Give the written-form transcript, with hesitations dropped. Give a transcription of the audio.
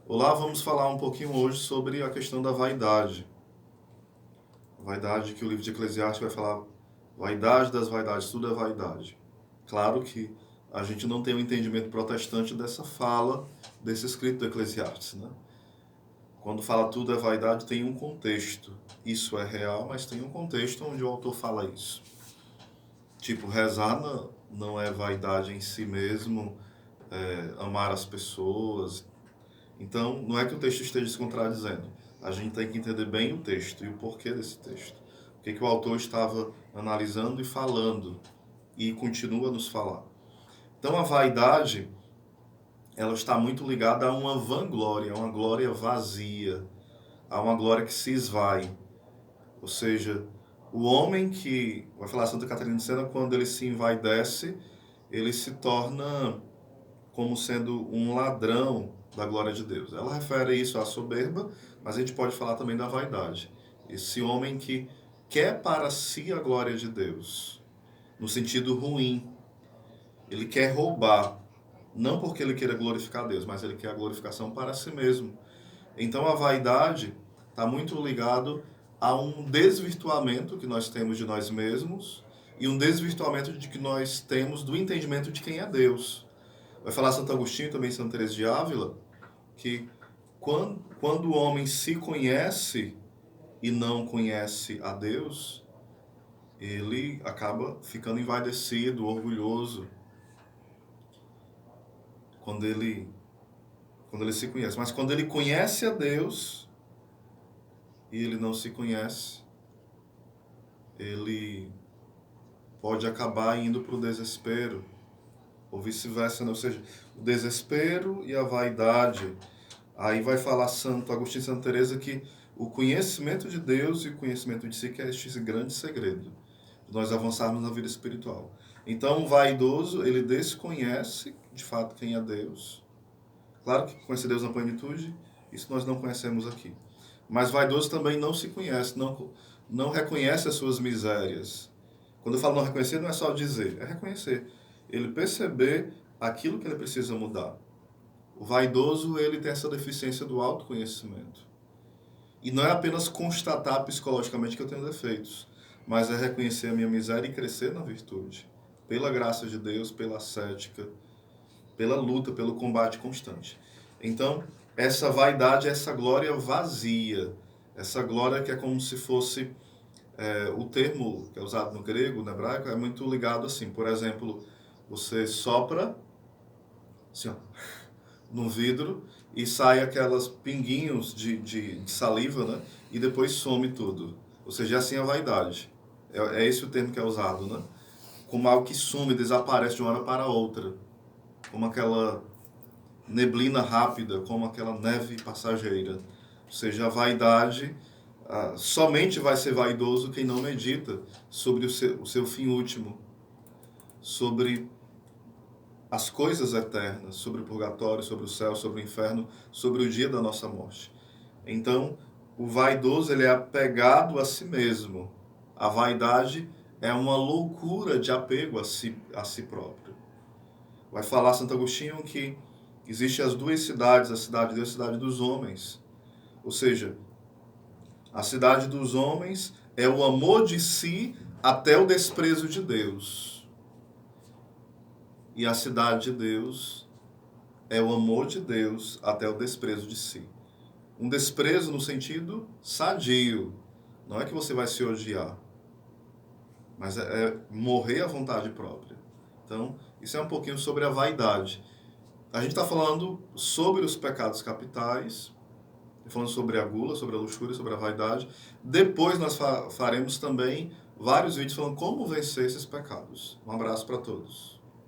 Olá, vamos falar um pouquinho hoje sobre a questão da vaidade. A vaidade que o livro de Eclesiastes vai falar, vaidade das vaidades, tudo é vaidade. Claro que a gente não tem um entendimento protestante dessa fala, desse escrito do Eclesiastes, né? Quando fala tudo é vaidade, tem um contexto. Isso é real, mas tem um contexto onde o autor fala isso. Tipo, rezar não é vaidade em si mesmo, amar as pessoas. Então, não é que o texto esteja se contradizendo. A gente tem que entender bem o texto e o porquê desse texto. O que o autor estava analisando e falando e continua a nos falar. Então, a vaidade, ela está muito ligada a uma vanglória, a uma glória vazia, a uma glória que se esvai. Ou seja, o homem que, vai falar Santa Catarina de Sena, quando ele se envaidece, ele se torna como sendo um ladrão da glória de Deus. Ela refere isso à soberba, mas a gente pode falar também da vaidade. Esse homem que quer para si a glória de Deus, no sentido ruim. Ele quer roubar, não porque ele queira glorificar Deus, mas ele quer a glorificação para si mesmo. Então a vaidade está muito ligado a um desvirtuamento que nós temos de nós mesmos e um desvirtuamento de que nós temos do entendimento de quem é Deus. Vai falar Santo Agostinho, também Santa Teresa de Ávila, que quando o homem se conhece e não conhece a Deus, ele acaba ficando envaidecido, orgulhoso, quando ele se conhece. Mas quando ele conhece a Deus e ele não se conhece, ele pode acabar indo para o desespero, ou vice-versa, né? Ou seja, o desespero e a vaidade. Aí vai falar Santo Agostinho e Santa Teresa que o conhecimento de Deus e o conhecimento de si que é este grande segredo de nós avançarmos na vida espiritual. Então, o vaidoso, ele desconhece de fato quem é Deus. Claro que conhecer Deus na plenitude, isso nós não conhecemos aqui. Mas vaidoso também não se conhece, não reconhece as suas misérias. Quando eu falo não reconhecer, não é só dizer, é reconhecer. Ele perceber aquilo que ele precisa mudar. O vaidoso, ele tem essa deficiência do autoconhecimento. E não é apenas constatar psicologicamente que eu tenho defeitos, mas é reconhecer a minha miséria e crescer na virtude. Pela graça de Deus, pela ascética, pela luta, pelo combate constante. Então, essa vaidade, essa glória vazia, essa glória que é como se fosse, o termo que é usado no grego, no hebraico, é muito ligado assim. Por exemplo, você sopra assim, ó, no vidro e sai aquelas pinguinhos de saliva, né? E depois some tudo. Ou seja, assim a vaidade. É esse o termo que é usado, né? Como algo que some, desaparece de uma hora para outra. Como aquela neblina rápida, como aquela neve passageira. Ou seja, a vaidade, somente vai ser vaidoso quem não medita sobre o seu fim último, sobre as coisas eternas, sobre o purgatório, sobre o céu, sobre o inferno, sobre o dia da nossa morte. Então, o vaidoso, ele é apegado a si mesmo. A vaidade é uma loucura de apego a si próprio. Vai falar Santo Agostinho que existem as duas cidades, a cidade de Deus e a cidade dos homens. Ou seja, a cidade dos homens é o amor de si até o desprezo de Deus. E a cidade de Deus é o amor de Deus até o desprezo de si. Um desprezo no sentido sadio. Não é que você vai se odiar, mas é morrer à vontade própria. Então, isso é um pouquinho sobre a vaidade. A gente está falando sobre os pecados capitais, falando sobre a gula, sobre a luxúria, sobre a vaidade. Depois nós faremos também vários vídeos falando como vencer esses pecados. Um abraço para todos.